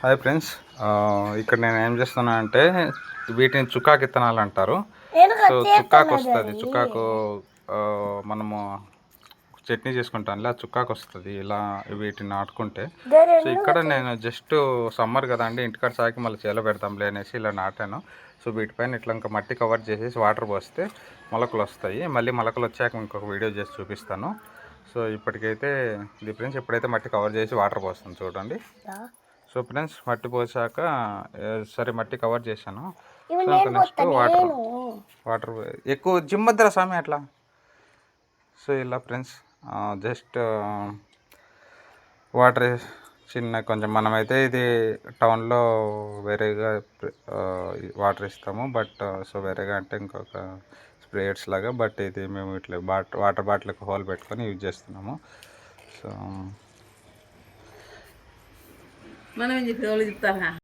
Hi friends, ఇక్కడ నేను ఏం చేస్తున్నా అంటే వీటిని చుక్కాకు విత్తనాలు అంటారు. సో చుక్కాకు వస్తుంది, చుక్కాకు మనము చట్నీ చేసుకుంటాం, ఇలా చుక్కాకు వస్తుంది ఇలా వీటిని నాటుకుంటే. సో ఇక్కడ నేను జస్ట్ సమ్మర్ కదా అండి, ఇంటికాడ సాకి మళ్ళీ చేలో పెడతాంలే అనేసి ఇలా నాటాను. సో వీటిపైన ఇట్లా ఇంకా మట్టి కవర్ చేసేసి వాటర్ పోస్తే మొలకలు వస్తాయి. మళ్ళీ మొలకలు వచ్చాక ఇంకొక వీడియో చేసి చూపిస్తాను. సో ఇప్పటికైతే ఇది ఫ్రెండ్స్, ఎప్పుడైతే మట్టి కవర్ చేసి వాటర్ పోస్తాను చూడండి. సో ఫ్రెండ్స్, మట్టి పోసాక సరే మట్టి కవర్ చేశాను. నెక్స్ట్ వాటర్ ఎక్కువ జిమ్మద్ర స్వామి అట్లా. సో ఇలా ఫ్రెండ్స్, జస్ట్ వాటర్ చిన్న కొంచెం, మనమైతే ఇది టౌన్లో వేరేగా వాటర్ ఇస్తాము, బట్ సో వేరేగా అంటే ఇంకొక స్ప్రేయర్స్ లాగా, బట్ ఇది మేము ఇట్లా వాటర్ బాటిల్కి హోల్ పెట్టుకొని యూజ్ చేస్తున్నాము. సో మనం ఏం చెప్పి వాళ్ళు చెప్తారా.